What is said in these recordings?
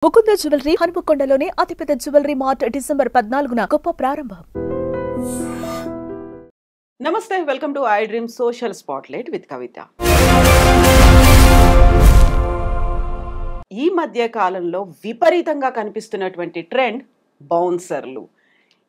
Mukunda jewellery హనుమకొండలోని అతిపెద్ద jewellery mart December 14న గొప్ప ప్రారంభం. నమస్తే, welcome to I dream social spotlight with Kavitha. ఈ మధ్య కాలంలో విపరీతంగా కనిపిస్తున్నటువంటి ట్రెండ్ బౌన్సర్లు.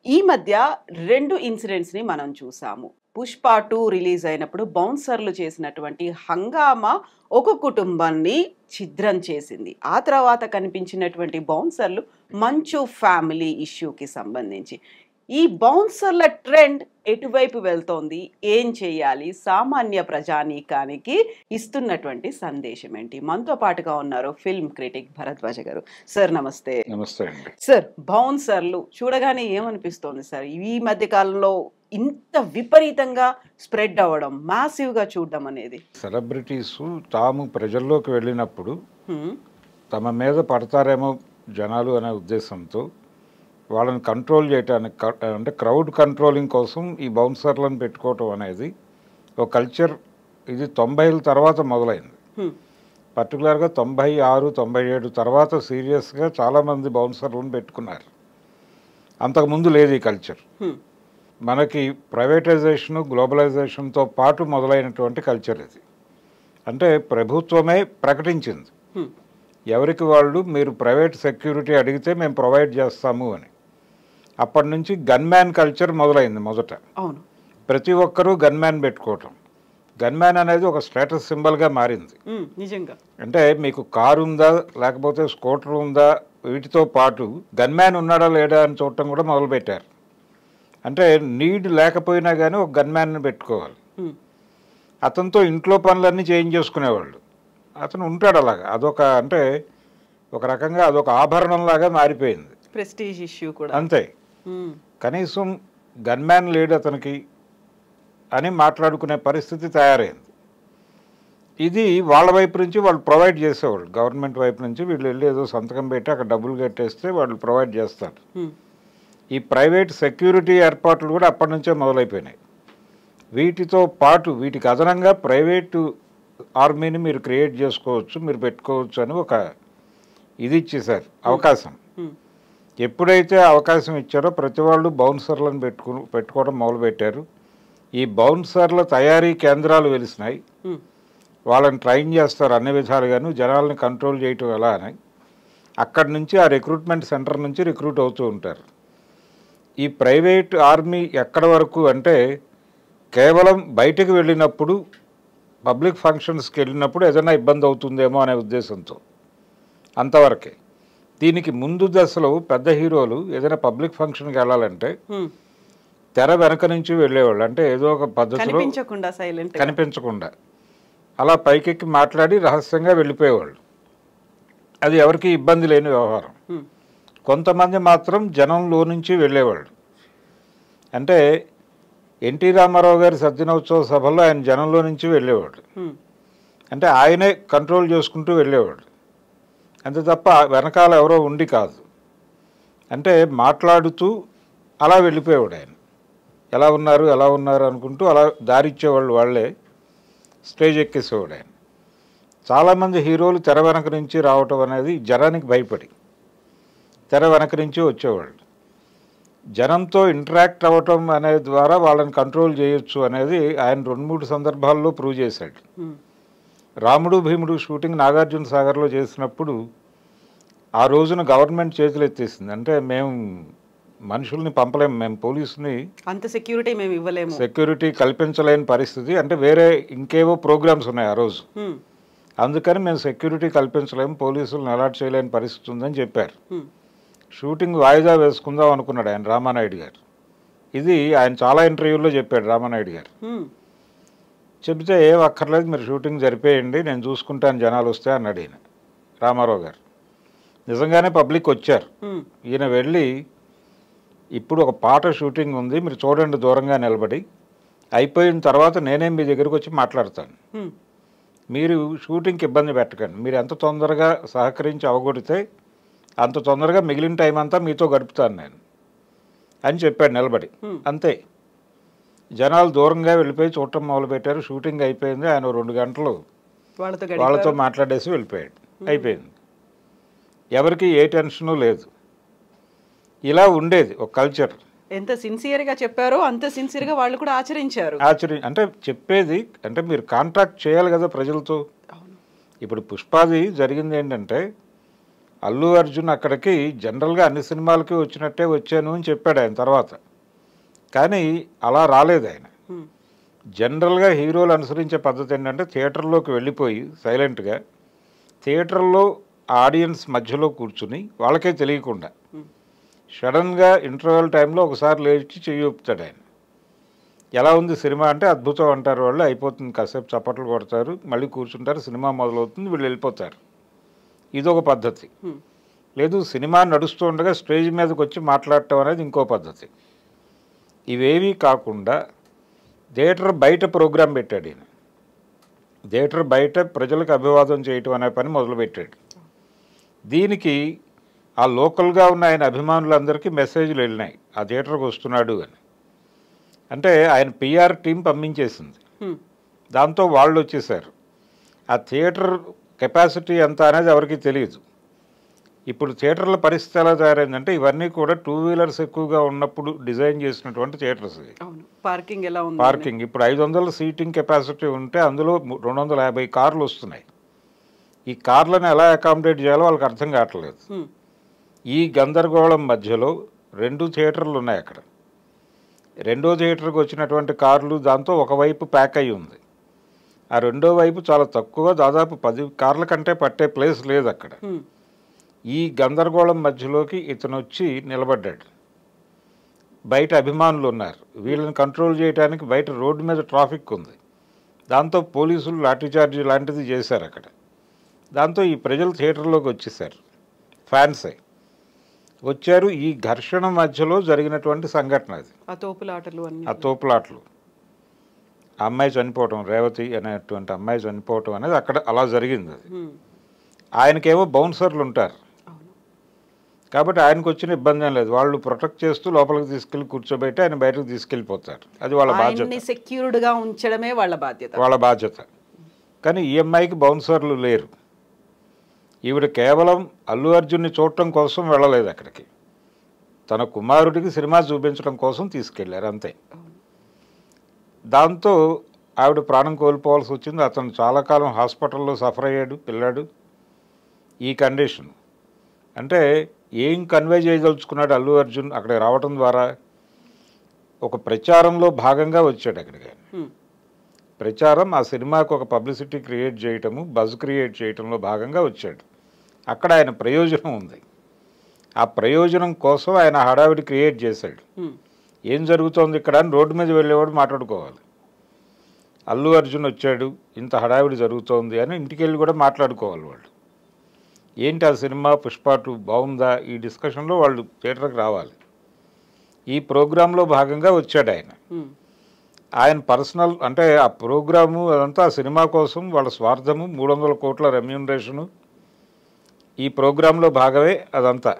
ఈ మధ్య రెండు ఇన్సిడెంట్స్ ని మనం చూసాము. పుష్ప 2 రిలీజ్ అయినప్పుడు బౌన్సర్లు చేసినటువంటి హంగామా ఒక కుటుంబాన్ని ఛిద్రం చేసింది. ఆ తర్వాత కనిపించినటువంటి బౌన్సర్లు మంచు ఫ్యామిలీ ఇష్యూకి సంబంధించి. ఈ బౌన్సర్ల ట్రెండ్ ఎటువైపు వెళ్తోంది, ఏం చేయాలి, సామాన్య ప్రజానీకానికి ఇస్తున్నటువంటి సందేశం ఏంటి? మనతో పాటుగా ఉన్నారు ఫిల్మ్ క్రిటిక్ భరద్వాజ గారు. సార్ నమస్తే. నమస్తే అండి. సార్, బౌన్సర్లు చూడగానే ఏమనిపిస్తోంది సార్? ఈ మధ్య కాలంలో ఇంత విపరీతంగా స్ప్రెడ్ అవ్వడం, మాసివ్గా చూడడం అనేది. సెలబ్రిటీస్ తాము ప్రజల్లోకి వెళ్ళినప్పుడు తమ మీద పడతారేమో జనాలు అనే ఉద్దేశంతో వాళ్ళని కంట్రోల్ చేయడానికి, అంటే క్రౌడ్ కంట్రోలింగ్ కోసం ఈ బౌన్సర్లను పెట్టుకోవటం అనేది ఒక కల్చర్. ఇది 90ల తర్వాత మొదలైంది. పర్టికులర్గా 96, 97 తర్వాత సీరియస్గా చాలామంది బౌన్సర్లను పెట్టుకున్నారు. అంతకుముందు లేదు ఈ కల్చర్. మనకి ప్రైవేటైజేషను, గ్లోబలైజేషన్తో పాటు మొదలైనటువంటి కల్చర్ ఇది. అంటే ప్రభుత్వమే ప్రకటించింది ఎవరికి వాళ్ళు మీరు ప్రైవేట్ సెక్యూరిటీ అడిగితే మేము ప్రొవైడ్ చేస్తాము అని. అప్పటి నుంచి గన్మ్యాన్ కల్చర్ మొదలైంది. మొదట ప్రతి ఒక్కరూ గన్మ్యాన్ పెట్టుకోవటం. గన్మ్యాన్ అనేది ఒక స్టేటస్ సింబల్గా మారింది. నిజంగా అంటే మీకు కారు ఉందా లేకపోతే స్కూటర్ ఉందా, వీటితో పాటు గన్మ్యాన్ ఉన్నాడా లేడా అని చూడటం కూడా మొదలుపెట్టారు. అంటే నీడ్ లేకపోయినా కానీ ఒక గన్మ్యాన్ని పెట్టుకోవాలి. అతనితో ఇంట్లో పనులన్నీ చేంజ్ చేసుకునేవాళ్ళు. అతను ఉంటాడు అలాగా. అదొక, అంటే ఒక రకంగా అదొక ఆభరణంలాగా మారిపోయింది. ప్రెస్టీజ్ ఇష్యూ కూడా అంతే. కనీసం గన్మ్యాన్ లేడు అతనికి అని మాట్లాడుకునే పరిస్థితి తయారైంది. ఇది వాళ్ళ వైపు నుంచి వాళ్ళు ప్రొవైడ్ చేసేవాళ్ళు. గవర్నమెంట్ వైపు నుంచి వీళ్ళు వెళ్ళి ఏదో సంతకం పెట్టి అక్కడ డబ్బులు కట్టేస్తే వాళ్ళు ప్రొవైడ్ చేస్తారు. ఈ ప్రైవేట్ సెక్యూరిటీ ఏర్పాట్లు కూడా అప్పటి నుంచే మొదలైపోయినాయి. వీటితో పాటు వీటికి అదనంగా ప్రైవేటు ఆర్మీని మీరు క్రియేట్ చేసుకోవచ్చు, మీరు పెట్టుకోవచ్చు అని ఒక ఇది ఇచ్చేశారు, అవకాశం. ఎప్పుడైతే అవకాశం ఇచ్చారో ప్రతి వాళ్ళు బౌన్సర్లను పెట్టుకోవడం మొదలుపెట్టారు. ఈ బౌన్సర్ల తయారీ కేంద్రాలు వెలిసినాయి. వాళ్ళని ట్రైన్ చేస్తారు అన్ని విధాలుగాను, జనాలను కంట్రోల్ చేయటం ఎలా అని. అక్కడి నుంచి ఆ రిక్రూట్మెంట్ సెంటర్ నుంచి రిక్రూట్ అవుతూ ఉంటారు. ఈ ప్రైవేట్ ఆర్మీ ఎక్కడి వరకు అంటే కేవలం బయటకు వెళ్ళినప్పుడు, పబ్లిక్ ఫంక్షన్స్కి వెళ్ళినప్పుడు ఏదైనా ఇబ్బంది అవుతుందేమో అనే ఉద్దేశంతో అంతవరకే. దీనికి ముందు దశలో పెద్ద హీరోలు ఏదైనా పబ్లిక్ ఫంక్షన్కి వెళ్ళాలంటే తెర వెనక నుంచి వెళ్ళేవాళ్ళు. అంటే ఏదో ఒక పద్ధతిలో కనిపించకుండా అలా పైకెక్కి మాట్లాడి రహస్యంగా వెళ్ళిపోయేవాళ్ళు. అది ఎవరికి ఇబ్బంది లేని వ్యవహారం. కొంతమంది మాత్రం జనంలో నుంచి వెళ్ళేవాళ్ళు. అంటే ఎన్టీ రామారావు గారి సద్దినోత్సవ సభలో ఆయన జనంలో నుంచి వెళ్ళేవాడు. అంటే ఆయనే కంట్రోల్ చేసుకుంటూ వెళ్ళేవాడు. అంతే తప్ప వెనకాల ఎవరో ఉండి కాదు. అంటే మాట్లాడుతూ అలా వెళ్ళిపోయేవాడు ఆయన. ఎలా ఉన్నారు అనుకుంటూ అలా దారిచ్చేవాళ్ళు, వాళ్ళే స్టేజ్ ఎక్కేసేవాడు ఆయన. చాలామంది హీరోలు తెర వెనక నుంచి రావటం అనేది జనానికి భయపడి తెర వెనక నుంచి వచ్చేవాళ్ళు. జనంతో ఇంటరాక్ట్ అవ్వటం అనే ద్వారా వాళ్ళని కంట్రోల్ చేయొచ్చు అనేది ఆయన 2-3 సందర్భాల్లో ప్రూవ్ చేశాడు. రాముడు భీముడు షూటింగ్ నాగార్జున సాగర్లో చేసినప్పుడు ఆ రోజున గవర్నమెంట్ చేతులు ఎత్తేసింది. అంటే మేము మనుషుల్ని పంపలేము, మేము పోలీసుని అంత సెక్యూరిటీ మేము ఇవ్వలేము, సెక్యూరిటీ కల్పించలేని పరిస్థితి. అంటే వేరే ఇంకేవో ప్రోగ్రామ్స్ ఉన్నాయి ఆ రోజు, అందుకని మేము సెక్యూరిటీ కల్పించలేము, పోలీసులను అలాట్ చేయలేని పరిస్థితి ఉందని చెప్పారు. షూటింగ్ వాయిదా వేసుకుందాం అనుకున్నాడు ఆయన, రామానాయుడు గారు. ఇది ఆయన చాలా ఇంటర్వ్యూల్లో చెప్పాడు రామానాయుడు గారు. చెబితే ఏం అక్కర్లేదు, మీరు షూటింగ్ జరిపేయండి, నేను చూసుకుంటాను, జనాలు వస్తే అన్నాడు ఈయన, రామారావు గారు. నిజంగానే పబ్లిక్ వచ్చారు. ఈయన వెళ్ళి ఇప్పుడు ఒక పాట షూటింగ్ ఉంది, మీరు చూడండి దూరంగా నిలబడి, అయిపోయిన తర్వాత నేనే మీ దగ్గరికి వచ్చి మాట్లాడతాను, మీరు షూటింగ్కి ఇబ్బంది పెట్టకండి, మీరు ఎంత తొందరగా సహకరించి అవగొడితే అంత తొందరగా మిగిలిన టైం అంతా మీతో గడుపుతాను నేను అని చెప్పాడు నిలబడి. అంతే. జనాలు దూరంగా వెళ్ళిపోయి చూడటం మొదలుపెట్టారు. షూటింగ్ అయిపోయింది. ఆయన 2 గంటలు వాళ్ళతో మాట్లాడేసి వెళ్ళిపోయాడు. అయిపోయింది. ఎవరికి ఏ టెన్షను లేదు. ఇలా ఉండేది ఒక కల్చర్. ఎంత సిన్సియర్గా చెప్పారో అంత సిన్సియర్గా వాళ్ళు కూడా ఆచరించారు. అంటే చెప్పేది అంటే మీరు కాంట్రాక్ట్ చేయాలి కదా ప్రజలతో. ఇప్పుడు పుష్పాది జరిగింది ఏంటంటే అల్లు అర్జున్ అక్కడికి జనరల్గా అన్ని సినిమాలకి వచ్చినట్టే వచ్చాను అని చెప్పాడు ఆయన తర్వాత. కానీ అలా రాలేదు ఆయన. జనరల్గా హీరోలు అనుసరించే పద్ధతి ఏంటంటే థియేటర్లోకి వెళ్ళిపోయి సైలెంట్గా థియేటర్లో ఆడియన్స్ మధ్యలో కూర్చుని వాళ్ళకే తెలియకుండా సడన్గా ఇంటర్వెల్ టైంలో ఒకసారి లేచి చెయ్యి ఊపుతాడు ఆయన. ఎలా ఉంది సినిమా అంటే అద్భుతం అంటారు వాళ్ళు, అయిపోతుంది, కాసేపు చప్పట్లు కొడతారు, మళ్ళీ కూర్చుంటారు, సినిమా మొదలవుతుంది, వీళ్ళు వెళ్ళిపోతారు. ఇదొక పద్ధతి. లేదు సినిమా నడుస్తూ ఉండగా స్టేజ్ మీదకి వచ్చి మాట్లాడటం అనేది ఇంకో పద్ధతి. ఇవేవీ కాకుండా థియేటర్ బయట ప్రోగ్రాం పెట్టాడు ఈయన. థియేటర్ బయట ప్రజలకు అభివాదం చేయటం అనే పని మొదలుపెట్టాడు. దీనికి ఆ లోకల్గా ఉన్న ఆయన అభిమానులందరికీ మెసేజ్లు వెళ్ళినాయి ఆ థియేటర్కి వస్తున్నాడు అని. అంటే ఆయన పిఆర్ టీం పంపించేసింది. దాంతో వాళ్ళు వచ్చేసారు. ఆ థియేటర్ కెపాసిటీ ఎంత అనేది ఎవరికి తెలియదు. ఇప్పుడు థియేటర్ల పరిస్థితి ఎలా తయారైందంటే ఇవన్నీ కూడా 2 వీలర్స్ ఎక్కువగా ఉన్నప్పుడు డిజైన్ చేసినటువంటి థియేటర్స్. పార్కింగ్ ఎలా ఉంది? పార్కింగ్ ఇప్పుడు 500 సీటింగ్ కెపాసిటీ ఉంటే అందులో 250 కార్లు వస్తున్నాయి. ఈ కార్లను ఎలా అకామిడేట్ చేయాలో వాళ్ళకి అర్థం కావట్లేదు. ఈ గందరగోళం మధ్యలో 2 థియేటర్లు ఉన్నాయి అక్కడ. 2వ థియేటర్కి వచ్చినటువంటి కార్లు దాంతో ఒకవైపు ప్యాక్ అయి ఉంది. ఆ 2వ వైపు చాలా తక్కువ, దాదాపు 10 కార్ల కంటే పట్టే ప్లేస్ లేదు అక్కడ. ఈ గందరగోళం మధ్యలోకి ఇతను వచ్చి నిలబడ్డాడు. బయట అభిమానులు ఉన్నారు, వీళ్ళని కంట్రోల్ చేయడానికి బయట రోడ్డు మీద ట్రాఫిక్ ఉంది. దాంతో పోలీసులు లాఠీచార్జ్ లాంటిది చేశారు అక్కడ. దాంతో ఈ ప్రజలు థియేటర్లోకి వచ్చేసారు, ఫ్యాన్సే వచ్చారు. ఈ ఘర్షణ మధ్యలో జరిగినటువంటి సంఘటన అది. ఆ తోపులాటలు, ఆ అమ్మాయి చనిపోవటం, రేవతి అనేటువంటి అమ్మాయి చనిపోవటం అనేది అక్కడ అలా జరిగింది. అది ఆయనకేమో బౌన్సర్లు ఉంటారు కాబట్టి ఆయనకు వచ్చిన ఇబ్బంది ఏం లేదు. వాళ్ళు ప్రొటెక్ట్ చేస్తూ లోపలికి తీసుకెళ్లి కూర్చోబెట్టి ఆయన బయటకు తీసుకెళ్ళిపోతారు. అది వాళ్ళ బాధ్యత, సెక్యూర్డ్గా ఉంచడమే వాళ్ళ బాధ్యత. కానీ ఈ అమ్మాయికి బౌన్సర్లు లేరు. ఈవిడ కేవలం అల్లు అర్జున్ని చూడటం కోసం వెళ్ళలేదు అక్కడికి, తన కుమారుడికి సినిమా చూపించడం కోసం తీసుకెళ్లారు అంతే. దాంతో ఆవిడ ప్రాణం కోల్పోవాల్సి వచ్చింది. అతను చాలా కాలం హాస్పిటల్లో సఫర్ అయ్యాడు పిల్లాడు. ఈ కండిషన్ అంటే ఏం కన్వే చేయదలుచుకున్నాడు అల్లు అర్జున్ అక్కడికి రావటం ద్వారా? ఒక ప్రచారంలో భాగంగా వచ్చాడు అక్కడికి. ప్రచారం, ఆ సినిమాకు ఒక పబ్లిసిటీ క్రియేట్ చేయటము, బజ్ క్రియేట్ చేయటంలో భాగంగా వచ్చాడు. అక్కడ ఆయన ప్రయోజనం ఉంది. ఆ ప్రయోజనం కోసం ఆయన హడావిడి క్రియేట్ చేశాడు. ఏం జరుగుతోంది ఇక్కడ అని రోడ్డు మీద వెళ్ళేవాడు మాట్లాడుకోవాలి. అల్లు అర్జున్ వచ్చాడు, ఇంత హడావిడి జరుగుతోంది అని ఇంటికి వెళ్ళి కూడా మాట్లాడుకోవాలి వాళ్ళు. ఏంటి ఆ సినిమా పుష్ప 2 బాగుందా, ఈ డిస్కషన్లో వాళ్ళు థియేటర్కి రావాలి. ఈ ప్రోగ్రాంలో భాగంగా వచ్చాడు ఆయన. ఆయన పర్సనల్ అంటే ఆ ప్రోగ్రాము అదంతా ఆ సినిమా కోసం వాళ్ళ స్వార్థము, 300 కోట్ల రెమ్యూనరేషను ఈ ప్రోగ్రాంలో భాగమే అదంతా.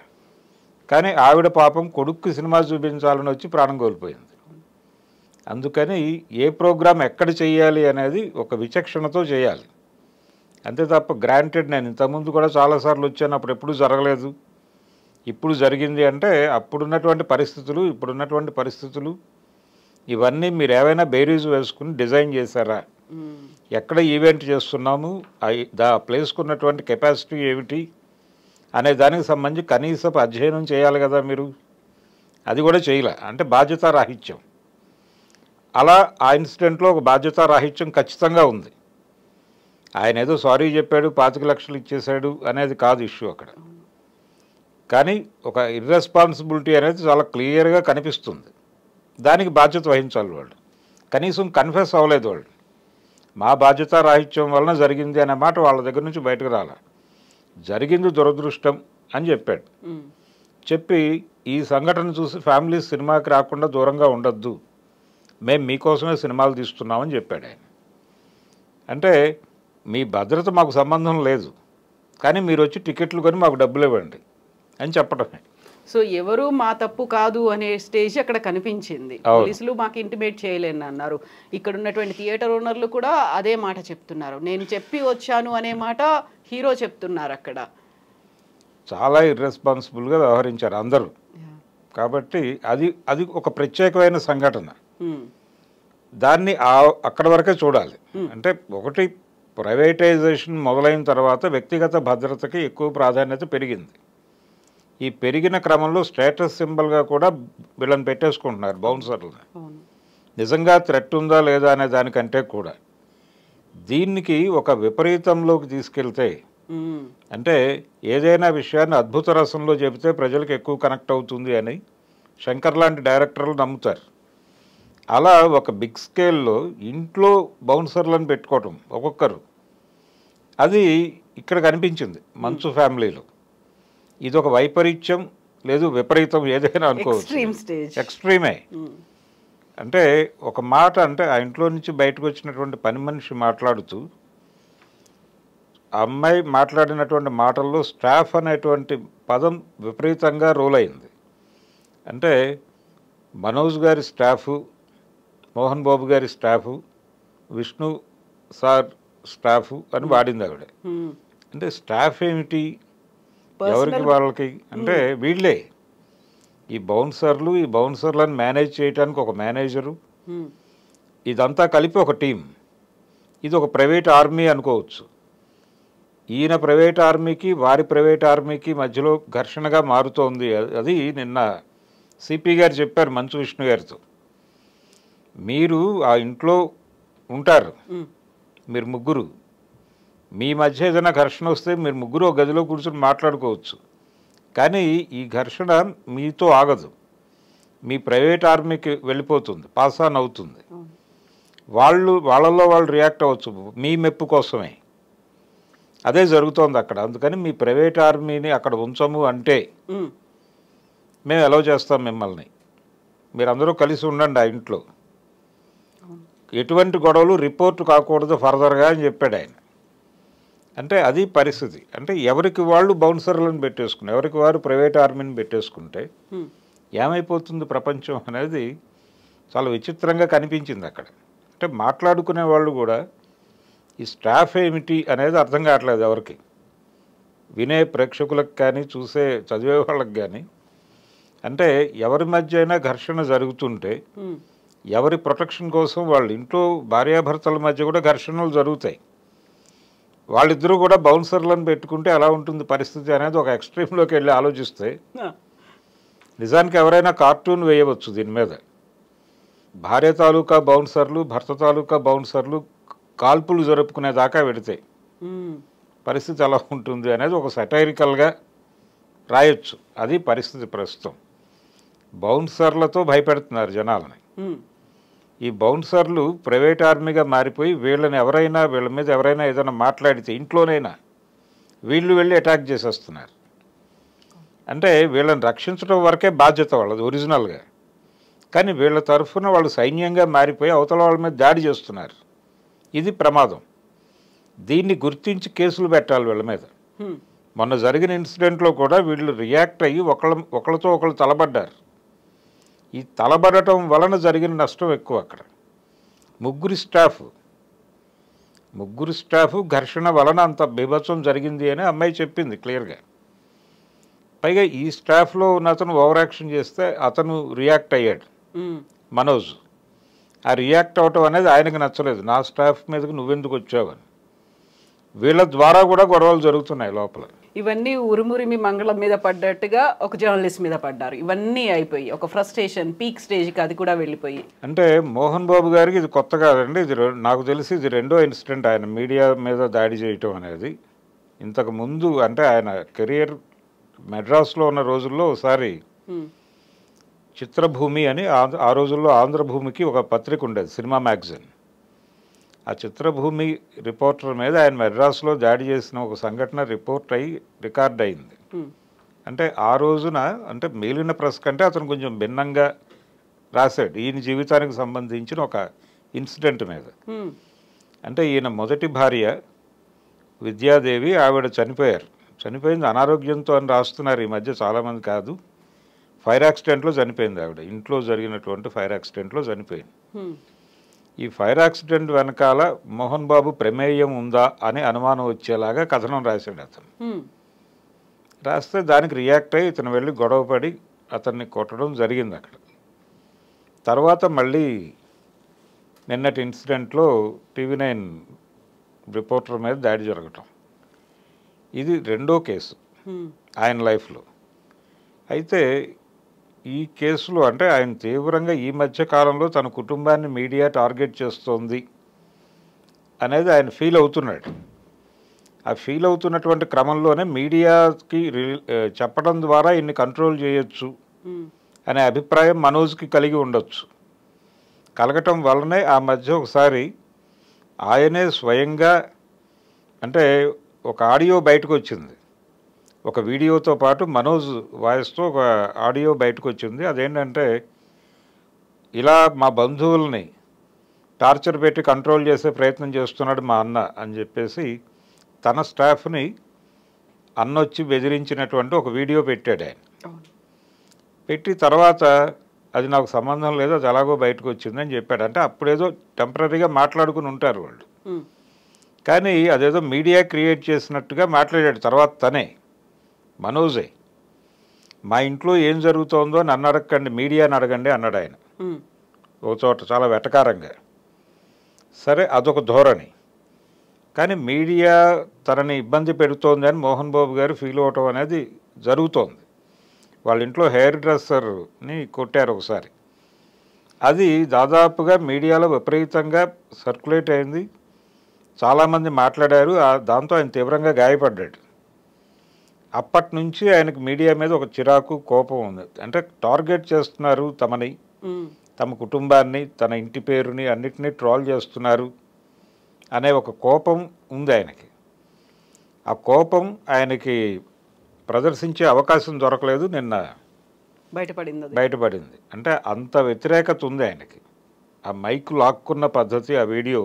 కానీ ఆవిడ పాపం కొడుక్కి సినిమా చూపించాలని వచ్చి ప్రాణం కోల్పోయింది. అందుకని ఏ ప్రోగ్రాం ఎక్కడ చేయాలి అనేది ఒక విచక్షణతో చేయాలి అంతే తప్ప గ్రాంటెడ్. నేను ఇంతకుముందు కూడా చాలాసార్లు వచ్చాను, అప్పుడు ఎప్పుడు జరగలేదు, ఇప్పుడు జరిగింది అంటే అప్పుడున్నటువంటి పరిస్థితులు ఇప్పుడున్నటువంటి పరిస్థితులు ఇవన్నీ మీరు ఏవైనా బేరీజు వేసుకుని డిజైన్ చేశారా? ఎక్కడ ఈవెంట్ చేస్తున్నాము, దా ప్లేస్కు ఉన్నటువంటి కెపాసిటీ ఏమిటి అనే దానికి సంబంధించి కనీసపు అధ్యయనం చేయాలి కదా మీరు. అది కూడా చేయలే, అంటే బాధ్యతారాహిత్యం. అలా ఆ ఇన్సిడెంట్లో ఒక బాధ్యతారాహిత్యం ఖచ్చితంగా ఉంది. ఆయన ఏదో సారీ చెప్పాడు, 25 లక్షలు ఇచ్చేశాడు అనేది కాదు ఇష్యూ అక్కడ. కానీ ఒక ఇర్రెస్పాన్సిబిలిటీ అనేది చాలా క్లియర్గా కనిపిస్తుంది. దానికి బాధ్యత వహించాలి వాళ్ళు. కనీసం కన్ఫెస్ అవ్వలేదు వాళ్ళు. మా బాధ్యత రాహిత్యం వలన జరిగింది అనే మాట వాళ్ళ దగ్గర నుంచి బయటకు రాలే. జరిగింది దురదృష్టం అని చెప్పాడు. చెప్పి ఈ సంఘటన చూసి ఫ్యామిలీస్ సినిమాకి రాకుండా దూరంగా ఉండొద్దు, మేము మీకోసమే సినిమాలు తీస్తున్నామని చెప్పాడు ఆయన. అంటే మీ భద్రత మాకు సంబంధం లేదు, కానీ మీరు వచ్చి టికెట్లు కొని మాకు డబ్బులు ఇవ్వండి అని చెప్పడమే. సో ఎవరు మా తప్పు కాదు అనే స్టేజ్ అక్కడ కనిపించింది. పోలీసులు మాకు ఇంటిమేట్ చేయలేని అన్నారు. ఇక్కడ ఉన్నటువంటి థియేటర్ ఓనర్లు కూడా అదే మాట చెప్తున్నారు. నేను చెప్పి వచ్చాను అనే మాట హీరో చెప్తున్నారు అక్కడ. చాలా ఇర్రెస్పాన్సిబుల్గా వ్యవహరించారు అందరూ. కాబట్టి అది అది ఒక ప్రత్యేకమైన సంఘటన. దాన్ని అక్కడ వరకే చూడాలి. అంటే ఒకటి ప్రైవేటైజేషన్ మొదలైన తర్వాత వ్యక్తిగత భద్రతకి ఎక్కువ ప్రాధాన్యత పెరిగింది. ఈ పెరిగిన క్రమంలో స్టేటస్ సింబల్గా కూడా వీళ్ళని పెట్టేసుకుంటున్నారు బౌన్సర్లని. నిజంగా థ్రెట్ ఉందా లేదా అనే దానికంటే కూడా దీనికి ఒక విపరీతంలోకి తీసుకెళ్తే, అంటే ఏదైనా విషయాన్ని అద్భుత రసంలో చెబితే ప్రజలకు ఎక్కువ కనెక్ట్ అవుతుంది అని శంకర్ లాంటి డైరెక్టర్లు నమ్ముతారు. అలా ఒక బిగ్ స్కేల్లో ఇంట్లో బౌన్సర్లను పెట్టుకోవటం ఒక్కొక్కరు, అది ఇక్కడ కనిపించింది మంచు ఫ్యామిలీలో. ఇది ఒక వైపరీత్యం లేదు విపరీతం ఏదైనా అనుకోవచ్చు, ఎక్స్ట్రీమే. అంటే ఒక మాట, అంటే ఆ ఇంట్లో నుంచి బయటకు వచ్చినటువంటి పని మనిషి మాట్లాడుతూ ఆ అమ్మాయి మాట్లాడినటువంటి మాటల్లో స్టాఫ్ అనేటువంటి పదం విపరీతంగా రోల్ అయింది. అంటే మనోజ్ గారి స్టాఫు, మోహన్ బాబు గారి స్టాఫు, విష్ణు సార్ స్టాఫు అని వాడింది ఆవిడ. అంటే స్టాఫ్ ఏమిటి, ఎవరికి వాళ్ళకి అంటే వీళ్ళే ఈ బౌన్సర్లను మేనేజ్ చేయడానికి ఒక మేనేజరు, ఇదంతా కలిపి ఒక టీం. ఇది ఒక ప్రైవేట్ ఆర్మీ అనుకోవచ్చు. ఈయన ప్రైవేట్ ఆర్మీకి వారి ప్రైవేట్ ఆర్మీకి మధ్యలో ఘర్షణగా మారుతోంది. అది నిన్న సిపి గారు చెప్పారు మంచు విష్ణు గారితో. మీరు ఆ ఇంట్లో ఉంటారు, మీరు ముగ్గురు, మీ మధ్య ఏదైనా ఘర్షణ వస్తే మీరు ముగ్గురు ఒక గదిలో కూర్చొని మాట్లాడుకోవచ్చు. కానీ ఈ ఘర్షణ మీతో ఆగదు, మీ ప్రైవేట్ ఆర్మీకి వెళ్ళిపోతుంది, పాస్ ఆన్ అవుతుంది. వాళ్ళల్లో వాళ్ళు రియాక్ట్ అవ్వచ్చు మీ మెప్పు కోసమే. అదే జరుగుతోంది అక్కడ. అందుకని మీ ప్రైవేట్ ఆర్మీని అక్కడ ఉంచము అంటే మేము అలౌ చేస్తాం మిమ్మల్ని, మీరందరూ కలిసి ఉండండి ఆ ఇంట్లో, ఎటువంటి గొడవలు రిపోర్ట్ కాకూడదు ఫర్దర్గా అని చెప్పాడు ఆయన. అంటే అది పరిస్థితి. అంటే ఎవరికి వాళ్ళు బౌన్సర్లను పెట్టేసుకుని, ఎవరికి వారు ప్రైవేట్ ఆర్మీని పెట్టేసుకుంటే ఏమైపోతుంది ప్రపంచం అనేది చాలా విచిత్రంగా కనిపించింది అక్కడ. అంటే మాట్లాడుకునే వాళ్ళు కూడా ఈ స్టాఫ్ ఏమిటి అనేది అర్థం కావట్లేదు ఎవరికి, వినే ప్రేక్షకులకు కానీ చదివే వాళ్ళకి కానీ. అంటే ఎవరి మధ్య అయినా ఘర్షణ జరుగుతుంటే ఎవరి ప్రొటెక్షన్ కోసం వాళ్ళ ఇంట్లో భార్యాభర్తల మధ్య కూడా ఘర్షణలు జరుగుతాయి. వాళ్ళిద్దరూ కూడా బౌన్సర్లను పెట్టుకుంటే ఎలా ఉంటుంది పరిస్థితి అనేది ఒక ఎక్స్ట్రీమ్లోకి వెళ్ళి ఆలోచిస్తే నిజానికి ఎవరైనా కార్టూన్ వేయవచ్చు దీని మీద. భార్య తాలూకా బౌన్సర్లు, భర్త తాలూకా బౌన్సర్లు కాల్పులు జరుపుకునేదాకా పెడితే పరిస్థితి ఎలా ఉంటుంది అనేది ఒక సటైరికల్గా రాయొచ్చు. అది పరిస్థితి ప్రస్తుతం. బౌన్సర్లతో భయపెడుతున్నారు జనాలని. ఈ బౌన్సర్లు ప్రైవేట్ ఆర్మీగా మారిపోయి వీళ్ళ మీద ఎవరైనా ఏదైనా మాట్లాడితే ఇంట్లోనైనా వీళ్ళు వెళ్ళి అటాక్ చేసేస్తున్నారు. అంటే వీళ్ళని రక్షించడం వరకే బాధ్యత వాళ్ళది ఒరిజినల్గా. కానీ వీళ్ళ తరఫున వాళ్ళు సైన్యంగా మారిపోయి అవతల వాళ్ళ మీద దాడి చేస్తున్నారు. ఇది ప్రమాదం. దీన్ని గుర్తించి కేసులు పెట్టాలి వీళ్ళ మీద. మొన్న జరిగిన ఇన్సిడెంట్లో కూడా వీళ్ళు రియాక్ట్ అయ్యి ఒకళ్ళతో ఒకళ్ళు తలబడ్డారు. ఈ తలబడటం వలన జరిగిన నష్టం ఎక్కువ. అక్కడ ముగ్గురు స్టాఫ్ ఘర్షణ వలన అంత బీభత్సం జరిగింది అని అమ్మాయి చెప్పింది క్లియర్గా. పైగా ఈ స్టాఫ్లో ఉన్న అతను ఓవర్ యాక్షన్ చేస్తే అతను రియాక్ట్ అయ్యాడు మనోజ్. ఆ రియాక్ట్ అవటం అనేది ఆయనకు నచ్చలేదు. నా స్టాఫ్ మీదకి నువ్వెందుకు వచ్చావని. వీళ్ళ ద్వారా కూడా గొడవలు జరుగుతున్నాయి లోపల. ఇవన్నీ ఉరుమురిమి మంగళం మీద పడ్డట్టుగా ఒక జర్నలిస్ట్ మీద పడ్డారు. ఇవన్నీ అయిపోయి ఒక ఫ్రస్ట్రేషన్ పీక్ స్టేజ్కి అది కూడా వెళ్ళిపోయి. అంటే మోహన్ బాబు గారికి ఇది కొత్త కాదండి. ఇది నాకు తెలిసి ఇది రెండో ఇన్సిడెంట్ ఆయన మీడియా మీద దాడి చేయటం అనేది. ఇంతకు ముందు అంటే ఆయన కెరియర్ మెడ్రాస్లో ఉన్న రోజుల్లో ఒకసారి చిత్రభూమి అని ఆ రోజుల్లో ఆంధ్రభూమికి ఒక పత్రిక ఉండేది, సినిమా మ్యాగజైన్. ఆ చిత్రభూమి రిపోర్టర్ మీద ఆయన మెడ్రాస్లో దాడి చేసిన ఒక సంఘటన రిపోర్ట్ అయ్యి రికార్డ్ అయింది. అంటే ఆ రోజున అంటే మిగిలిన ప్రెస్ కంటే అతను కొంచెం భిన్నంగా రాశాడు ఈయన జీవితానికి సంబంధించిన ఒక ఇన్సిడెంట్ మీద. అంటే ఈయన మొదటి భార్య విద్యాదేవి, ఆవిడ చనిపోయింది అనారోగ్యంతో అని రాస్తున్నారు ఈ మధ్య చాలామంది. కాదు, ఫైర్ యాక్సిడెంట్లో చనిపోయింది ఆవిడ. ఇంట్లో జరిగినటువంటి ఫైర్ యాక్సిడెంట్లో చనిపోయింది. ఈ ఫైర్ యాక్సిడెంట్ వెనకాల మోహన్ బాబు ప్రమేయం ఉందా అని అనుమానం వచ్చేలాగా కథనం రాశాడు అతను. రాస్తే దానికి రియాక్ట్ అయ్యి ఇతను వెళ్ళి గొడవపడి అతన్ని కొట్టడం జరిగింది అక్కడ. తర్వాత మళ్ళీ నిన్నటి ఇన్సిడెంట్లో TV9 రిపోర్టర్ మీద దాడి జరగటం, ఇది రెండో కేసు ఆయన లైఫ్లో. అయితే ఈ కేసులో అంటే ఆయన తీవ్రంగా ఈ మధ్య కాలంలో తన కుటుంబాన్ని మీడియా టార్గెట్ చేస్తోంది అనేది ఆయన ఫీల్ అవుతున్నాడు. ఆ ఫీల్ అవుతున్నటువంటి క్రమంలోనే మీడియాకి చెప్పడం ద్వారా ఇన్ని కంట్రోల్ చేయొచ్చు అనే అభిప్రాయం మనోజ్కి కలిగి ఉండొచ్చు. కలగటం వల్లనే ఆ మధ్య ఒకసారి ఆయనే స్వయంగా అంటే ఒక ఆడియో బయటకు వచ్చింది, ఒక వీడియోతో పాటు మనోజ్ వాయిస్తో ఒక ఆడియో బయటకు వచ్చింది. అదేంటంటే ఇలా మా బంధువుల్ని టార్చర్ పెట్టి కంట్రోల్ చేసే ప్రయత్నం చేస్తున్నాడు మా అన్న అని చెప్పేసి తన స్టాఫ్ని అన్నొచ్చి బెదిరించినటువంటి ఒక వీడియో పెట్టాడు ఆయన. పెట్టి తర్వాత అది నాకు సంబంధం లేదు, అది ఎలాగో బయటకు వచ్చిందని చెప్పాడు. అంటే అప్పుడేదో టెంపరీగా మాట్లాడుకుని ఉంటారు వాళ్ళు, కానీ అదేదో మీడియా క్రియేట్ చేసినట్టుగా మాట్లాడాడు. తర్వాత తనే మనోజే మా ఇంట్లో ఏం జరుగుతోందో నన్ను అడగండి, మీడియాని అడగండి అన్నాడు ఆయన ఒక చోట చాలా వెటకారంగా. సరే అదొక ధోరణి, కానీ మీడియా తనని ఇబ్బంది పెడుతోంది అని మోహన్ బాబు గారు ఫీల్ అవటం అనేది జరుగుతోంది. వాళ్ళ ఇంట్లో హెయిర్ డ్రెస్సర్ని కొట్టారు ఒకసారి, అది దాదాపుగా మీడియాలో విపరీతంగా సర్క్యులేట్ అయింది, చాలామంది మాట్లాడారు, దాంతో ఆయన తీవ్రంగా గాయపడ్డాడు. అప్పటి నుంచి ఆయనకు మీడియా మీద ఒక చిరాకు కోపం ఉంది. అంటే టార్గెట్ చేస్తున్నారు తమని, తమ కుటుంబాన్ని, తన ఇంటి పేరుని అన్నిటినీ ట్రోల్ చేస్తున్నారు అనే ఒక కోపం ఉంది ఆయనకి. ఆ కోపం ఆయనకి ప్రదర్శించే అవకాశం దొరకలేదు, నిన్న బయటపడింది. అంటే అంత వ్యతిరేకత ఉంది ఆయనకి. ఆ మైక్ లాక్కున్న పద్ధతి, ఆ వీడియో,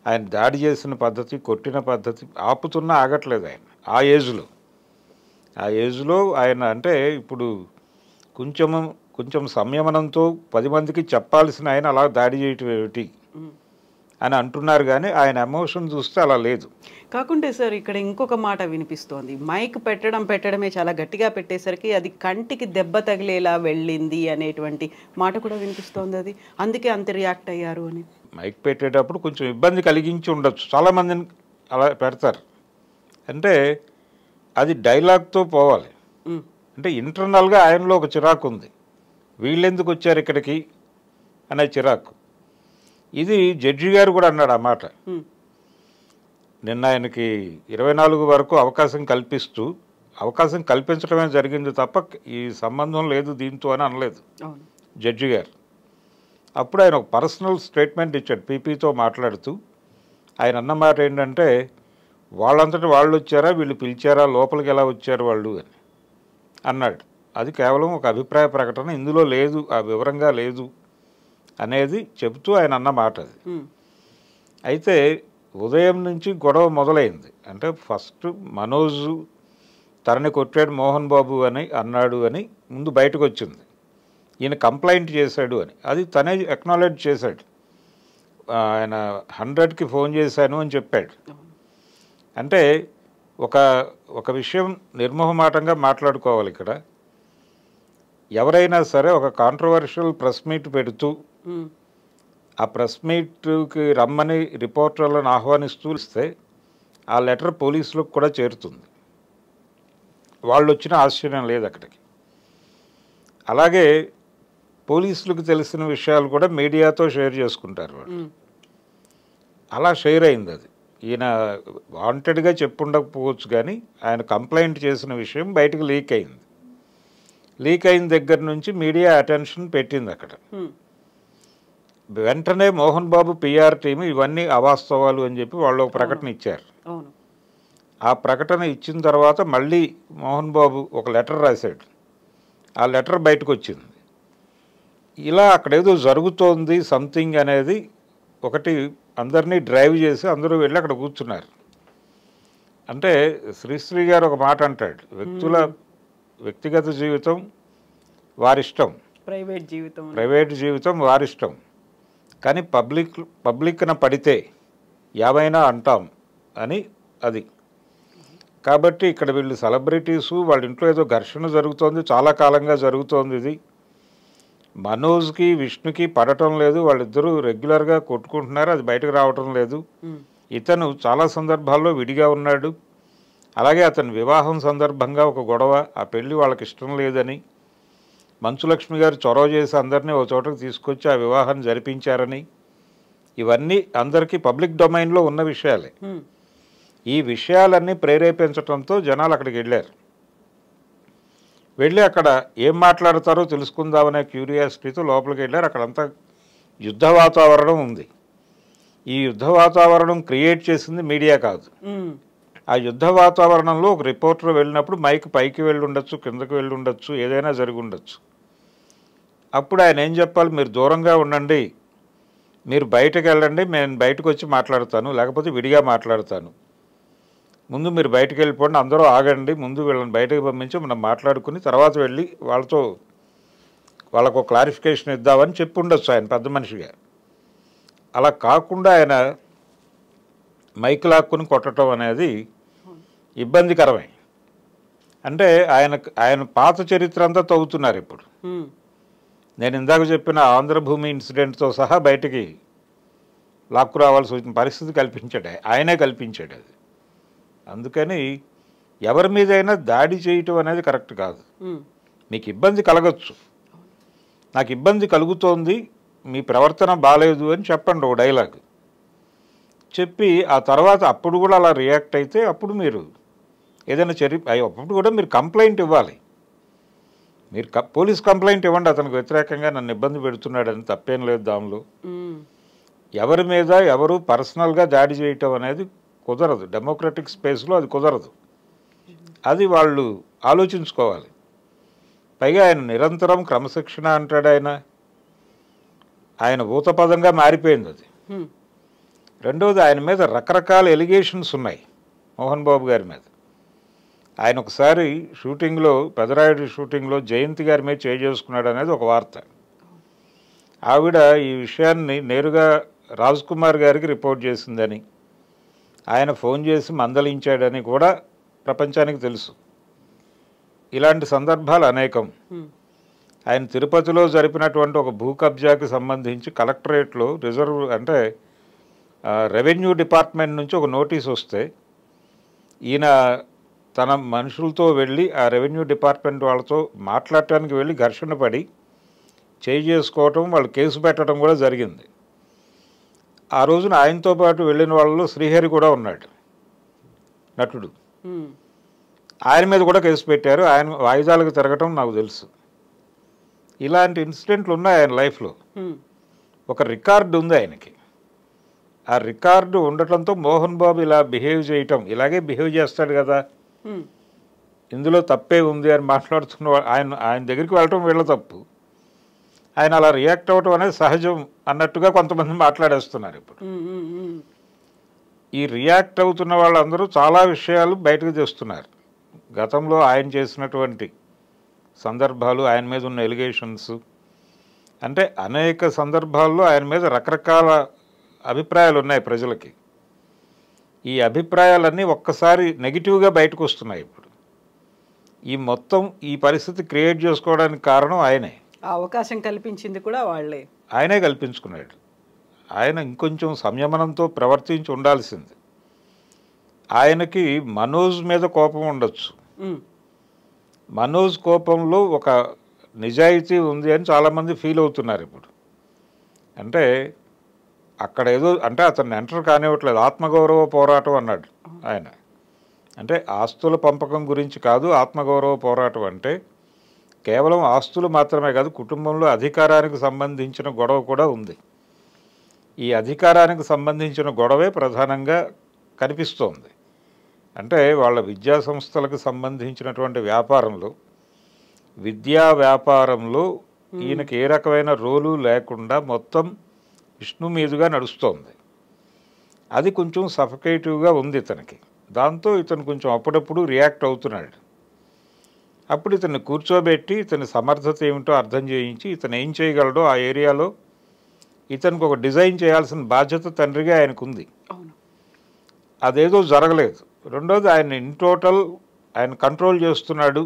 ఆయన దాడి చేసిన పద్ధతి, కొట్టిన పద్ధతి ఆపుతున్నా ఆగట్లేదు ఆయన. ఆ ఏజ్లో ఆయన అంటే ఇప్పుడు కొంచెం సంయమనంతో 10 మందికి చెప్పాల్సిన ఆయన అలా దాడి చేయటం ఏమిటి అని అంటున్నారు, కానీ ఆయన ఎమోషన్ చూస్తే అలా లేదు. కాకుంటే సార్ ఇక్కడ ఇంకొక మాట వినిపిస్తోంది, మైక్ పెట్టడమే చాలా గట్టిగా పెట్టేసరికి అది కంటికి దెబ్బ తగిలేలా వెళ్ళింది అనేటువంటి మాట కూడా వినిపిస్తోంది. అది అందుకే అంత రియాక్ట్ అయ్యారు అని. మైక్ పెట్టేటప్పుడు కొంచెం ఇబ్బంది కలిగించి ఉండొచ్చు, చాలామందిని అలా పెడతారు. అంటే అది డైలాగ్తో పోవాలి. అంటే ఇంటర్నల్గా ఆయనలో ఒక చిరాకు ఉంది, వీళ్ళెందుకు వచ్చారు ఇక్కడికి అనే చిరాకు. ఇది జడ్జి గారు కూడా అన్నాడు ఆ మాట. నిన్న ఆయనకి 24 వరకు అవకాశం కల్పించడమే జరిగింది తప్ప ఈ సంబంధం లేదు దీంతో అని అనలేదు జడ్జి గారు. అప్పుడు ఆయన ఒక పర్సనల్ స్టేట్మెంట్ ఇచ్చాడు పీపీతో మాట్లాడుతూ. ఆయన అన్న మాట ఏంటంటే, వాళ్ళంతటా వాళ్ళు వచ్చారా, వీళ్ళు పిలిచారా, లోపలికి ఎలా వచ్చారు వాళ్ళు అని అన్నాడు. అది కేవలం ఒక అభిప్రాయ ప్రకటన, ఇందులో లేదు, ఆ వివరంగా లేదు అనేది చెబుతూ ఆయన అన్న మాట అది. అయితే ఉదయం నుంచి గొడవ మొదలైంది. అంటే ఫస్ట్ మనోజ్ తనని కొట్టాడు మోహన్ బాబు అని అన్నాడు అని ముందు బయటకు వచ్చింది, ఈయన కంప్లైంట్ చేశాడు అని. అది తనే అక్నాలెడ్జ్ చేశాడు, ఆయన 100కి ఫోన్ చేశాను అని చెప్పాడు. అంటే ఒక విషయం నిర్మోహమాటంగా మాట్లాడుకోవాలి ఇక్కడ. ఎవరైనా సరే ఒక కాంట్రవర్షియల్ ప్రెస్ మీట్ పెడుతూ ఆ ప్రెస్ మీట్కి రమ్మని రిపోర్టర్లను ఆహ్వానిస్తూ ఇస్తే ఆ లెటర్ పోలీసులకు కూడా చేరుతుంది, వాళ్ళు వచ్చిన ఆశ్చర్యం లేదు అక్కడికి. అలాగే పోలీసులకు తెలిసిన విషయాలు కూడా మీడియాతో షేర్ చేసుకుంటారు వాళ్ళు. అలా షేర్ అయింది అది. ఈయన వాంటెడ్గా చెప్పుండకపోవచ్చు, కానీ ఆయన కంప్లైంట్ చేసిన విషయం బయటకు లీక్ అయింది. లీక్ అయిన దగ్గర నుంచి మీడియా అటెన్షన్ పెట్టింది అక్కడ. వెంటనే మోహన్ బాబు పిఆర్ టీం ఇవన్నీ అవాస్తవాలు అని చెప్పి వాళ్ళు ఒక ప్రకటన ఇచ్చారు. ఆ ప్రకటన ఇచ్చిన తర్వాత మళ్ళీ మోహన్ బాబు ఒక లెటర్ రాశాడు, ఆ లెటర్ బయటకు వచ్చింది. ఇలా అక్కడేదో జరుగుతోంది సంథింగ్ అనేది ఒకటి అందరినీ డ్రైవ్ చేసి అందరూ వెళ్ళి అక్కడ కూర్చున్నారు. అంటే శ్రీశ్రీ గారు ఒక మాట అంటాడు, వ్యక్తిగత జీవితం వారిష్టం, ప్రైవేట్ జీవితం వారిష్టం, కానీ పబ్లిక్న పడితే యావైనా అంటాం అని. అది కాబట్టి ఇక్కడ వీళ్ళు సెలబ్రిటీసు, వాళ్ళ ఇంట్లో ఏదో ఘర్షణ జరుగుతోంది, చాలా కాలంగా జరుగుతోంది. ఇది మనోజ్కి విష్ణుకి పడటం లేదు, వాళ్ళిద్దరూ రెగ్యులర్గా కొట్టుకుంటున్నారు, అది బయటకు రావటం లేదు. ఇతను చాలా సందర్భాల్లో విడిగా ఉన్నాడు. అలాగే అతని వివాహం సందర్భంగా ఒక గొడవ, ఆ పెళ్లి వాళ్ళకి ఇష్టం లేదని మంచులక్ష్మి గారు చొరవ చేసి అందరినీ ఒక చోటకు తీసుకొచ్చి ఆ వివాహాన్ని జరిపించారని, ఇవన్నీ అందరికీ పబ్లిక్ డొమైన్లో ఉన్న విషయాలే. ఈ విషయాలన్నీ ప్రేరేపించడంతో జనాలు అక్కడికి వెళ్ళారు. వెళ్ళి అక్కడ ఏం మాట్లాడతారో తెలుసుకుందామనే క్యూరియాసిటీతో లోపలికి వెళ్ళారు. అక్కడంతా యుద్ధ వాతావరణం ఉంది. ఈ యుద్ధ వాతావరణం క్రియేట్ చేసింది మీడియా కాదు. ఆ యుద్ధ వాతావరణంలో ఒక రిపోర్టర్ వెళ్ళినప్పుడు మైక్ పైకి వెళ్ళి ఉండొచ్చు, కిందకి వెళ్ళి ఉండొచ్చు, ఏదైనా జరిగి ఉండొచ్చు. అప్పుడు ఆయన ఏం చెప్పాలి, మీరు దూరంగా ఉండండి, మీరు బయటకు వెళ్ళండి, నేను బయటకు వచ్చి మాట్లాడతాను, లేకపోతే విడిగా మాట్లాడతాను, ముందు మీరు బయటకు వెళ్ళిపోండి, అందరూ ఆగండి, ముందు వీళ్ళని బయటకు పంపించి మనం మాట్లాడుకుని తర్వాత వెళ్ళి వాళ్ళకు క్లారిఫికేషన్ ఇద్దామని చెప్పి ఉండొచ్చు ఆయన పెద్ద మనిషిగా. అలా కాకుండా ఆయన మైక్ లాక్కుని కొట్టడం అనేది ఇబ్బందికరమే. అంటే ఆయన పాత చరిత్ర అంతా తవ్వుతున్నారు ఇప్పుడు. నేను ఇందాక చెప్పిన ఆంధ్రభూమి ఇన్సిడెంట్తో సహా బయటికి లాక్కు రావాల్సి వచ్చిన పరిస్థితి ఆయనే కల్పించాడు అది. అందుకని ఎవరి మీదైనా దాడి చేయటం అనేది కరెక్ట్ కాదు. మీకు ఇబ్బంది కలగచ్చు, నాకు ఇబ్బంది కలుగుతోంది, మీ ప్రవర్తన బాగాలేదు అని చెప్పండి, ఒక డైలాగ్ చెప్పి ఆ తర్వాత అప్పుడు కూడా అలా రియాక్ట్ అయితే అప్పుడు మీరు ఏదైనా అప్పుడు కూడా మీరు కంప్లైంట్ ఇవ్వాలి. మీరు పోలీస్ కంప్లైంట్ ఇవ్వండి, అతనికి వ్యతిరేకంగా నన్ను ఇబ్బంది పెడుతున్నాడని, తప్పేం లేదు దానిలో. ఎవరి మీద ఎవరు పర్సనల్గా దాడి చేయటం అనేది కుదరదు, డెమోక్రటిక్ స్పేస్లో అది కుదరదు. అది వాళ్ళు ఆలోచించుకోవాలి. పైగా ఆయన నిరంతరం క్రమశిక్షణ అంటాడు. ఆయన ఊతపదంగా మారిపోయింది అది. రెండవది, ఆయన మీద రకరకాల ఎలిగేషన్స్ ఉన్నాయి మోహన్ బాబు గారి మీద. ఆయన ఒకసారి షూటింగ్లో, పెదరాయుడు షూటింగ్లో జయంతి గారి మీద చేసుకున్నాడు అనేది ఒక వార్త. ఆవిడ ఈ విషయాన్ని నేరుగా రాజ్ కుమార్ గారికి రిపోర్ట్ చేసిందని, ఆయన ఫోన్ చేసి మందలించాడని కూడా ప్రపంచానికి తెలుసు. ఇలాంటి సందర్భాలు అనేకం. ఆయన తిరుపతిలో జరిపినటువంటి ఒక భూ కబ్జాకి సంబంధించి కలెక్టరేట్లో రెవెన్యూ డిపార్ట్మెంట్ నుంచి ఒక నోటీస్ వస్తే ఈయన తన మనుషులతో వెళ్ళి ఆ రెవెన్యూ డిపార్ట్మెంట్ వాళ్ళతో మాట్లాడటానికి వెళ్ళి ఘర్షణ పడి చేసుకోవటం, వాళ్ళు కేసు పెట్టడం కూడా జరిగింది. ఆ రోజున ఆయనతో పాటు వెళ్ళిన వాళ్ళలో శ్రీహరి కూడా ఉన్నాడు, నటుడు. ఆయన మీద కూడా కేసు పెట్టారు. ఆయన వాయిదాలకు తిరగటం నాకు తెలుసు. ఇలాంటి ఇన్సిడెంట్లు ఉన్నాయి ఆయన లైఫ్లో. ఒక రికార్డు ఉంది ఆయనకి. ఆ రికార్డు ఉండటంతో మోహన్ బాబు ఇలా బిహేవ్ చేయటం, ఇలాగే బిహేవ్ చేస్తాడు కదా, ఇందులో తప్పే ఉంది అని మాట్లాడుతున్న ఆయన దగ్గరికి వెళ్ళటం వీళ్ళ తప్పు, ఆయన అలా రియాక్ట్ అవ్వటం అనేది సహజం అన్నట్టుగా కొంతమంది మాట్లాడేస్తున్నారు ఇప్పుడు. ఈ రియాక్ట్ అవుతున్న వాళ్ళందరూ చాలా విషయాలు బయటకు తెస్తున్నారు. గతంలో ఆయన చేసినటువంటి సందర్భాలు, ఆయన మీద ఉన్న ఎలిగేషన్స్, అంటే అనేక సందర్భాల్లో ఆయన మీద రకరకాల అభిప్రాయాలు ఉన్నాయి ప్రజలకి. ఈ అభిప్రాయాలన్నీ ఒక్కసారి నెగిటివ్గా బయటకు వస్తున్నాయి ఇప్పుడు. ఈ పరిస్థితి క్రియేట్ చేసుకోవడానికి కారణం ఆయనే. అవకాశం కల్పించింది కూడా ఆయనే కల్పించుకున్నాడు. ఆయన ఇంకొంచెం సంయమనంతో ప్రవర్తించి ఉండాల్సింది. ఆయనకి మనోజ్ మీద కోపం ఉండొచ్చు. మనోజ్ కోపంలో ఒక నిజాయితీ ఉంది అని చాలామంది ఫీల్ అవుతున్నారు ఇప్పుడు. అంటే అక్కడ ఏదో అతన్ని ఎంటర్ కానివ్వట్లేదు. ఆత్మగౌరవ పోరాటం అన్నాడు ఆయన. అంటే ఆస్తుల పంపకం గురించి కాదు, ఆత్మగౌరవ పోరాటం అంటే కేవలం ఆస్తులు మాత్రమే కాదు, కుటుంబంలో అధికారానికి సంబంధించిన గొడవ కూడా ఉంది. ఈ అధికారానికి సంబంధించిన గొడవే ప్రధానంగా కనిపిస్తోంది. అంటే వాళ్ళ విద్యా సంస్థలకు సంబంధించినటువంటి వ్యాపారంలో, విద్యా వ్యాపారంలో ఈయనకి ఏ రకమైన రోలు లేకుండా మొత్తం విష్ణు మీదుగా నడుస్తోంది. అది కొంచెం సఫకేటివ్గా ఉంది ఇతనికి. దాంతో ఇతను కొంచెం అప్పుడప్పుడు రియాక్ట్ అవుతున్నాడు. అప్పుడు ఇతన్ని కూర్చోబెట్టి ఇతని సమర్థత ఏమిటో అర్థం చేయించి ఇతను ఏం చేయగలడో ఆ ఏరియాలో ఇతనికి ఒక డిజైన్ చేయాల్సిన బాధ్యత తండ్రిగా ఆయనకుంది. అదేదో జరగలేదు. రెండోది ఆయన ఇన్ టోటల్ ఆయన కంట్రోల్ చేస్తున్నాడు,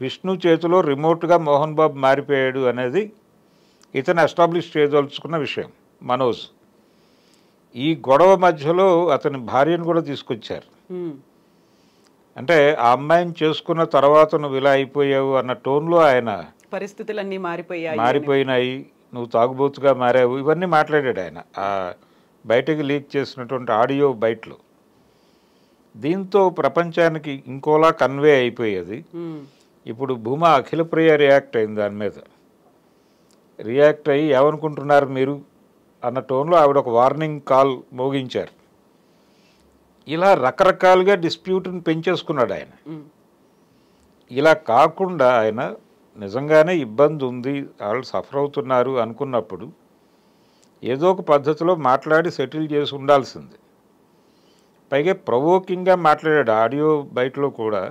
విష్ణు చేతిలో రిమోట్గా మోహన్ బాబు మారిపోయాడు అనేది ఇతను ఎస్టాబ్లిష్ చేయదలుచుకున్న విషయం మనోజ్. ఈ గొడవ మధ్యలో అతని భార్యను కూడా తీసుకొచ్చారు. అంటే ఆ అమ్మాయిని చేసుకున్న తర్వాత నువ్వు ఇలా అయిపోయావు అన్న టోన్లో ఆయన పరిస్థితులన్నీ మారిపోయినాయి, నువ్వు తాగుబోతుగా మారావు, ఇవన్నీ మాట్లాడాడు ఆయన ఆ బయటకు లీక్ చేసినటువంటి ఆడియో బయటలో. దీంతో ప్రపంచానికి ఇంకోలా కన్వే అయిపోయేది. ఇప్పుడు భూమా అఖిలప్రియ రియాక్ట్ అయింది దాని మీద. రియాక్ట్ అయ్యి ఏమనుకుంటున్నారు మీరు అన్న టోన్లో ఆవిడ ఒక వార్నింగ్ కాల్ మోగించారు. ఇలా రకరకాలుగా డిస్ప్యూట్ని పెంచేసుకున్నాడు ఆయన. ఇలా కాకుండా ఆయన నిజంగానే ఇబ్బంది ఉంది, వాళ్ళు సఫర్ అవుతున్నారు అనుకున్నప్పుడు ఏదో ఒక పద్ధతిలో మాట్లాడి సెటిల్ చేసి ఉండాల్సింది. పైగా ప్రొవోకింగ్గా మాట్లాడాడు ఆడియో బయటలో కూడా.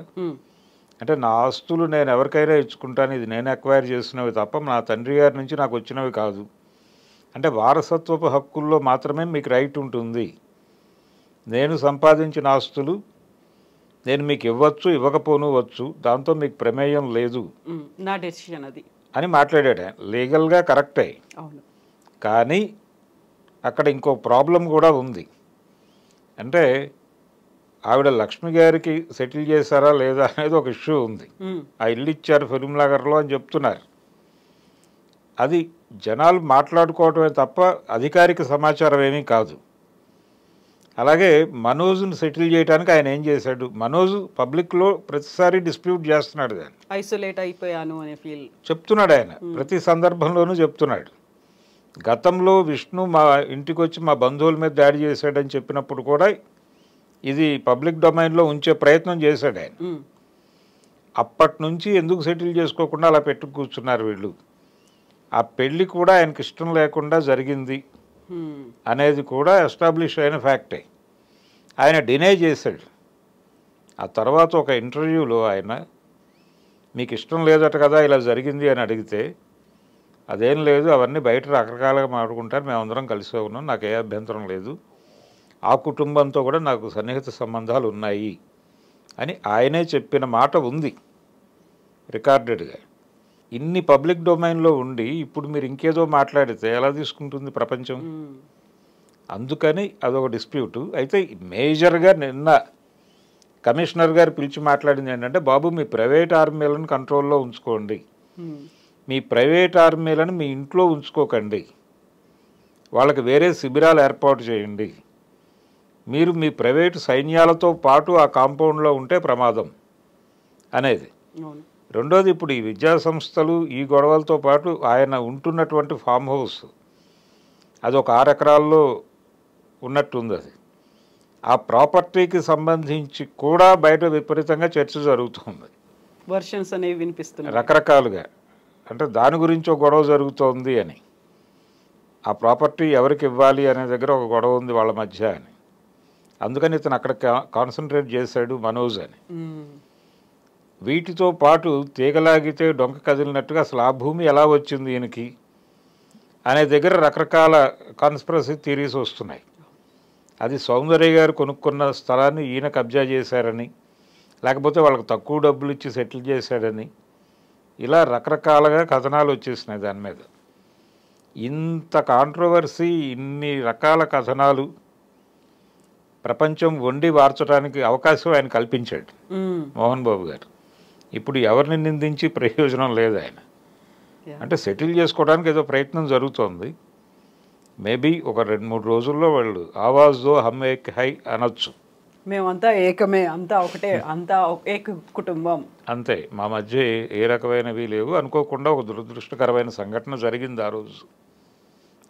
అంటే నా ఆస్తులు నేను ఎవరికైనా ఇచ్చుకుంటాను, ఇది నేను ఎక్వైర్ చేసినవి తప్ప నా తండ్రి గారి నుంచి నాకు వచ్చినవి కాదు. అంటే వారసత్వపు హక్కుల్లో మాత్రమే మీకు రైట్ ఉంటుంది, నేను సంపాదించిన ఆస్తులు నేను మీకు ఇవ్వచ్చు ఇవ్వకపోనువచ్చు, దాంతో మీకు ప్రమేయం లేదు, నా డెసిషన్ అది అని మాట్లాడాడు. లీగల్గా కరెక్టే. కానీ అక్కడ ఇంకో ప్రాబ్లం కూడా ఉంది. అంటే ఆవిడ లక్ష్మి గారికి సెటిల్ చేశారా లేదా అనేది ఒక ఇష్యూ ఉంది. ఆ ఇల్లు ఇచ్చారు ఫిల్మ్నగర్లో అని చెప్తున్నారు. అది జనాలు మాట్లాడుకోవటమే తప్ప అధికారిక సమాచారం ఏమీ కాదు. అలాగే మనోజ్ను సెటిల్ చేయడానికి ఆయన ఏం చేశాడు, మనోజ్ పబ్లిక్లో ప్రతిసారి డిస్ప్యూట్ చేస్తున్నాడు, దాన్ని ఐసోలేట్ అయిపోయాను అనే ఫీల్ చెప్తున్నాడు ఆయన. ప్రతి సందర్భంలోనూ చెప్తున్నాడు. గతంలో విష్ణు మా ఇంటికి వచ్చి మా బంధువుల మీద దాడి చేశాడని చెప్పినప్పుడు కూడా ఇది పబ్లిక్ డొమైన్లో ఉంచే ప్రయత్నం చేశాడు ఆయన. అప్పటి నుంచి ఎందుకు సెటిల్ చేసుకోకుండా అలా పెట్టు కూర్చున్నారు వీళ్ళు, ఆ పెళ్ళి కూడా ఆయనకి ఇష్టం లేకుండా జరిగింది అనేది కూడా ఎస్టాబ్లిష్ అయిన ఫ్యాక్టే. ఆయన డినై చేశాడు. ఆ తర్వాత ఒక ఇంటర్వ్యూలో ఆయన మీకు ఇష్టం లేదట కదా ఇలా జరిగింది అని అడిగితే, అదేం లేదు, అవన్నీ బయట రకరకాలుగా మాట్లాడుకుంటారు, మేమందరం కలిసి ఉన్నాం, నాకు ఏ అభ్యంతరం లేదు, ఆ కుటుంబంతో కూడా నాకు సన్నిహిత సంబంధాలు ఉన్నాయి అని ఆయనే చెప్పిన మాట ఉంది రికార్డెడ్గా. ఇన్ని పబ్లిక్ డొమైన్లో ఉండి ఇప్పుడు మీరు ఇంకేదో మాట్లాడితే ఎలా తీసుకుంటుంది ప్రపంచం? అందుకని అదొక డిస్ప్యూటు. అయితే మేజర్గా నిన్న కమిషనర్ గారు పిలిచి మాట్లాడింది ఏంటంటే, బాబు మీ ప్రైవేట్ ఆర్మీలను కంట్రోల్లో ఉంచుకోండి, మీ ప్రైవేట్ ఆర్మీలను మీ ఇంట్లో ఉంచుకోకండి, వాళ్ళకి వేరే శిబిరాలు ఏర్పాటు చేయండి, మీరు మీ ప్రైవేటు సైన్యాలతో పాటు ఆ కాంపౌండ్లో ఉంటే ప్రమాదం అనేది. రెండోది, ఇప్పుడు ఈ విద్యా సంస్థలు ఈ గొడవలతో పాటు ఆయన ఉంటున్నటువంటి ఫామ్ హౌస్ అది ఒక 6 ఎకరాల్లో ఉన్నట్టుంది. అది ఆ ప్రాపర్టీకి సంబంధించి కూడా బయట విపరీతంగా చర్చ జరుగుతుంది, వర్షన్స్ అనేవి వినిపిస్తున్నాయి రకరకాలుగా. అంటే దాని గురించి ఒక గొడవ జరుగుతోంది అని, ఆ ప్రాపర్టీ ఎవరికి ఇవ్వాలి అనే దగ్గర ఒక గొడవ ఉంది వాళ్ళ మధ్య అని. అందుకని ఇతను అక్కడ కాన్సన్ట్రేట్ చేశాడు మనోజ్ అని. వీటితో పాటు తీగలాగితే డొంక కదిలినట్టుగా అసలు ఆ భూమి ఎలా వచ్చింది ఈయనకి అనే దగ్గర రకరకాల కాన్స్పిరసీ థియరీస్ వస్తున్నాయి. అది సౌందర్య గారు కొనుక్కున్న స్థలాన్ని ఈయన కబ్జా చేశారని, లేకపోతే వాళ్ళకి తక్కువ డబ్బులు ఇచ్చి సెటిల్ చేశాడని, ఇలా రకరకాలుగా కథనాలు వచ్చేసినాయి దాని మీద. ఇంత కాంట్రవర్సీ, ఇన్ని రకాల కథనాలు ప్రపంచం వండి వార్చడానికి అవకాశం ఆయన కల్పించాడు మోహన్ బాబు గారు. ఇప్పుడు ఎవరిని నిందించి ప్రయోజనం లేదు. ఆయన అంటే సెటిల్ చేసుకోవడానికి ఏదో ప్రయత్నం జరుగుతోంది. మేబీ ఒక 2-3 రోజుల్లో వాళ్ళు ఆవాజ్తో హమ్ ఏక్ హై అనొచ్చు, మేమంతా ఏకమే, అంతా ఒకటే, అంతా ఏక కుటుంబం, అంతే, మా మధ్య ఏ రకమైనవి లేవు, అనుకోకుండా ఒక దురదృష్టకరమైన సంఘటన జరిగింది ఆ రోజు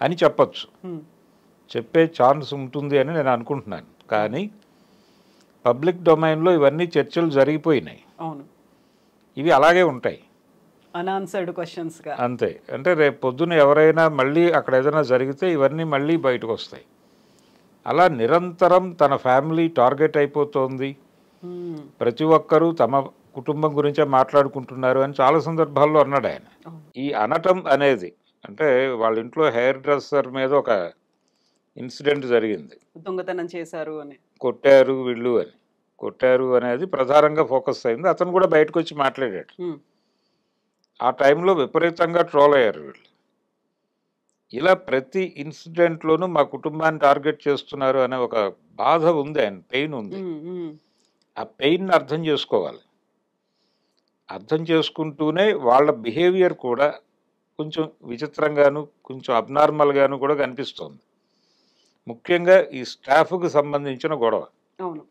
అని చెప్పచ్చు, చెప్పే ఛాన్స్ ఉంటుంది అని నేను అనుకుంటున్నాను. కానీ పబ్లిక్ డొమైన్లో ఇవన్నీ చర్చలు జరిగిపోయినాయి. అవును, ఇవి అలాగే ఉంటాయి, అన్ఆన్సర్డ్ క్వశ్చన్స్గా అంతే. అంటే రేపు పొద్దున ఎవరైనా మళ్ళీ అక్కడ ఏదైనా జరిగితే ఇవన్నీ మళ్ళీ బయటకు వస్తాయి. అలా నిరంతరం తన ఫ్యామిలీ టార్గెట్ అయిపోతుంది, ప్రతి ఒక్కరూ తమ కుటుంబం గురించే మాట్లాడుకుంటున్నారు అని చాలా సందర్భాల్లో అన్నాడు ఆయన. ఈ అనటం అనేది అంటే వాళ్ళ ఇంట్లో హెయిర్ డ్రెస్సర్ మీద ఒక ఇన్సిడెంట్ జరిగింది, దొంగతనం చేశారు అని, కొట్టారు వీళ్ళు అని. కొట్టారు అనేది ప్రధానంగా ఫోకస్ అయింది. అతను కూడా బయటకు వచ్చి మాట్లాడాడు. ఆ టైంలో విపరీతంగా ట్రోల్ అయ్యారు వీళ్ళు. ఇలా ప్రతి ఇన్సిడెంట్లోనూ మా కుటుంబాన్ని టార్గెట్ చేస్తున్నారు అనే ఒక బాధ ఉంది, ఆయన పెయిన్ ఉంది. ఆ పెయిన్ని అర్థం చేసుకోవాలి. అర్థం చేసుకుంటూనే వాళ్ళ బిహేవియర్ కూడా కొంచెం విచిత్రంగాను కొంచెం అబ్నార్మల్గాను కూడా కనిపిస్తుంది. ముఖ్యంగా ఈ స్టాఫ్కి సంబంధించిన గొడవ. అవును,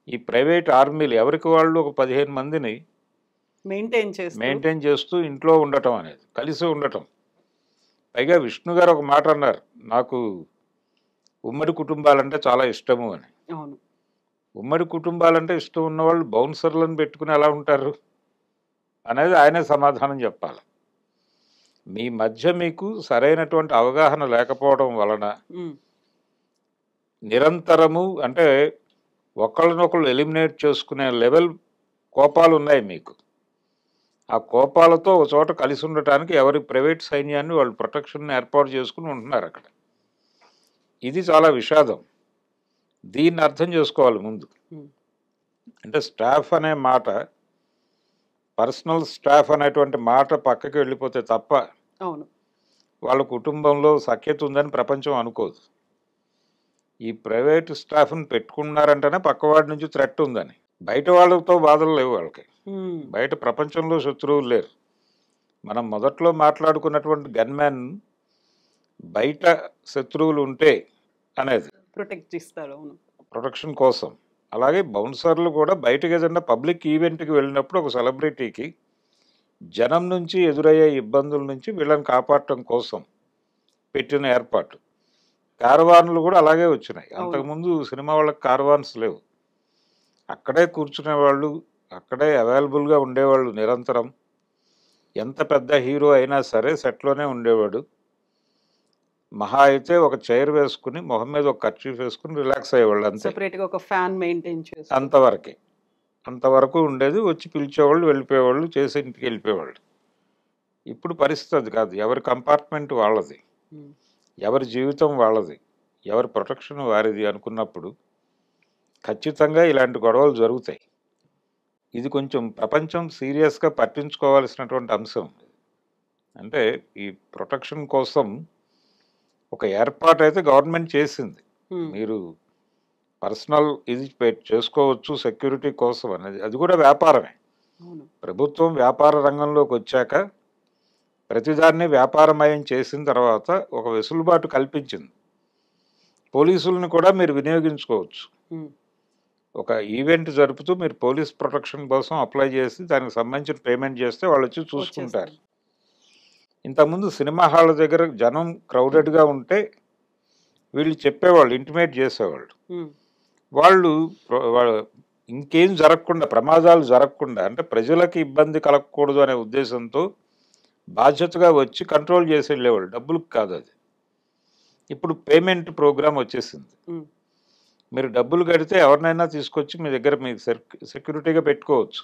ఈ ప్రైవేట్ ఆర్మీలు ఎవరికి వాళ్ళు ఒక 15 మందిని మెయింటైన్ చేస్తూ ఇంట్లో ఉండటం అనేది, కలిసి ఉండటం. పైగా విష్ణు గారు ఒక మాట అన్నారు, నాకు ఉమ్మడి కుటుంబాలంటే చాలా ఇష్టము అని. అవును, ఉమ్మడి కుటుంబాలంటే ఇష్టం ఉన్నవాళ్ళు బౌన్సర్లను పెట్టుకుని ఎలా ఉంటారు అనేది ఆయనే సమాధానం చెప్పాలి. మీ మధ్య మీకు సరైనటువంటి అవగాహన లేకపోవడం వలన నిరంతరము అంటే ఒకళ్ళనొకళ్ళు ఎలిమినేట్ చేసుకునే లెవెల్ కోపాలు ఉన్నాయి మీకు. ఆ కోపాలతో ఒక చోట కలిసి ఉండటానికి ఎవరి ప్రైవేట్ సైన్యాన్ని వాళ్ళు ప్రొటెక్షన్ ఏర్పాటు చేసుకుని ఉంటున్నారు అక్కడ. ఇది చాలా విషాదం. దీన్ని అర్థం చేసుకోవాలి ముందు. అంటే స్టాఫ్ అనే మాట, పర్సనల్ స్టాఫ్ అనేటువంటి మాట పక్కకి వెళ్ళిపోతే తప్ప అవును, వాళ్ళ కుటుంబంలో సఖ్యత ఉందని ప్రపంచం అనుకోదు. ఈ ప్రైవేట్ స్టాఫ్ని పెట్టుకున్నారంటేనే పక్కవాడి నుంచి థ్రెట్ ఉందని. బయట వాళ్ళతో బాధలు లేవు వాళ్ళకి, బయట ప్రపంచంలో శత్రువులు లేరు. మనం మొదట్లో మాట్లాడుకున్నటువంటి గన్మ్యాన్ బయట శత్రువులు ఉంటే అనేది ప్రొటెక్ట్ చేస్తారు. అవును, ప్రొటెక్షన్ కోసం. అలాగే బౌన్సర్లు కూడా బయటకు ఏదైనా పబ్లిక్ ఈవెంట్కి వెళ్ళినప్పుడు ఒక సెలబ్రిటీకి జనం నుంచి ఎదురయ్యే ఇబ్బందుల నుంచి వీళ్ళని కాపాడటం కోసం పెట్టిన ఏర్పాటు. కారవాన్లు కూడా అలాగే వచ్చినాయి. అంతకుముందు సినిమా వాళ్ళకి కారవాన్స్ లేవు. అక్కడే కూర్చునేవాళ్ళు, అక్కడే అవైలబుల్గా ఉండేవాళ్ళు నిరంతరం. ఎంత పెద్ద హీరో అయినా సరే సెట్లోనే ఉండేవాడు. మహా అయితే ఒక చైర్ వేసుకుని మొహం మీద ఒక కర్చీఫ్ వేసుకుని రిలాక్స్ అయ్యేవాళ్ళు, అంతే. సెపరేట్గా ఒక ఫ్యాన్ మెయింటైన్ చేసి అంతవరకు ఉండేది. వచ్చి పిలిచేవాళ్ళు, వెళ్ళిపోయేవాళ్ళు, చేసి ఇంటికి వెళ్ళిపోయేవాళ్ళు. ఇప్పుడు పరిస్థితి అది కాదు. ఎవరి కంపార్ట్మెంట్ వాళ్ళది, ఎవరి జీవితం వాళ్ళది, ఎవరి ప్రొటెక్షన్ వారిది అనుకున్నప్పుడు ఖచ్చితంగా ఇలాంటి గొడవలు జరుగుతాయి. ఇది కొంచెం ప్రపంచం సీరియస్గా పట్టించుకోవాల్సినటువంటి అంశం. అంటే ఈ ప్రొటెక్షన్ కోసం ఒక ఏర్పాటు అయితే గవర్నమెంట్ చేసింది. మీరు పర్సనల్ ఇది చేసుకోవచ్చు సెక్యూరిటీ కోసం అనేది, అది కూడా వ్యాపారమే. ప్రభుత్వం వ్యాపార రంగంలోకి వచ్చాక ప్రతిదాన్ని వ్యాపారమయం చేసిన తర్వాత ఒక వెసులుబాటు కల్పించింది. పోలీసులను కూడా మీరు వినియోగించుకోవచ్చు. ఒక ఈవెంట్ జరుపుతూ మీరు పోలీస్ ప్రొటెక్షన్ కోసం అప్లై చేసి దానికి సంబంధించిన పేమెంట్ చేస్తే వాళ్ళు వచ్చి చూసుకుంటారు. ఇంతకుముందు సినిమా హాళ్ళ దగ్గర జనం క్రౌడెడ్గా ఉంటే వీళ్ళు చెప్పేవాళ్ళు, ఇంటిమేట్ చేసేవాళ్ళు. వాళ్ళు ఇంకేం జరగకుండా, ప్రమాదాలు జరగకుండా, అంటే ప్రజలకి ఇబ్బంది కలగకూడదు అనే ఉద్దేశంతో బాధ్యతగా వచ్చి కంట్రోల్ చేసి వెళ్ళేవాళ్ళు, డబ్బులకు కాదు అది. ఇప్పుడు పేమెంట్ ప్రోగ్రామ్ వచ్చేసింది. మీరు డబ్బులు కడితే ఎవరినైనా తీసుకొచ్చి మీ దగ్గర మీకు సెక్యూరిటీగా పెట్టుకోవచ్చు.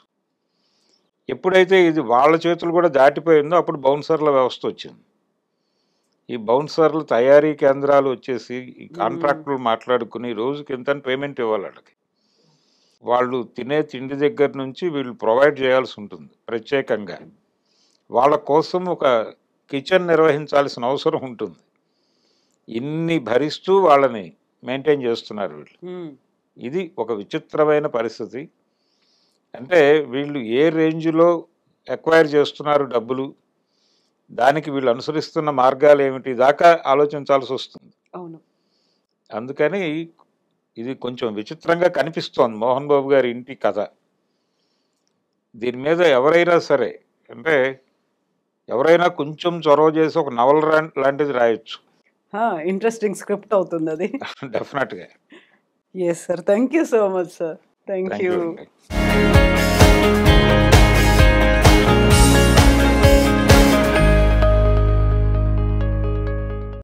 ఎప్పుడైతే ఇది వాళ్ళ చేతులు కూడా దాటిపోయిందో అప్పుడు బౌన్సర్ల వ్యవస్థ వచ్చింది. ఈ బౌన్సర్లు తయారీ కేంద్రాలు వచ్చేసి ఈ కాంట్రాక్టులు మాట్లాడుకుని రోజుకి ఎంత పేమెంట్ ఇవ్వాలి వాళ్ళకి. వాళ్ళు తినే తిండి దగ్గర నుంచి వీళ్ళు ప్రొవైడ్ చేయాల్సి ఉంటుంది ప్రత్యేకంగా. వాళ్ళ కోసం ఒక కిచెన్ నిర్వహించాల్సిన అవసరం ఉంటుంది. ఇన్ని భరిస్తూ వాళ్ళని మెయింటైన్ చేస్తున్నారు వీళ్ళు. ఇది ఒక విచిత్రమైన పరిస్థితి. అంటే వీళ్ళు ఏ రేంజ్లో ఎక్వైర్ చేస్తున్నారు డబ్బులు, దానికి వీళ్ళు అనుసరిస్తున్న మార్గాలు ఏమిటి దాకా ఆలోచించాల్సి వస్తుంది. అవును, అందుకని ఇది కొంచెం విచిత్రంగా కనిపిస్తోంది మోహన్ బాబు గారి ఇంటి కథ. దీని మీద ఎవరైనా సరే, అంటే ఎవరైనా కొంచెం చొరవ చేసి ఒక నవల లాంటిది రాయొచ్చు. ఇంట్రెస్టింగ్ స్క్రిప్ట్ అవుతుంది అది. డెఫినెట్గా. Yes sir, thank you so much sir. Thank you. You.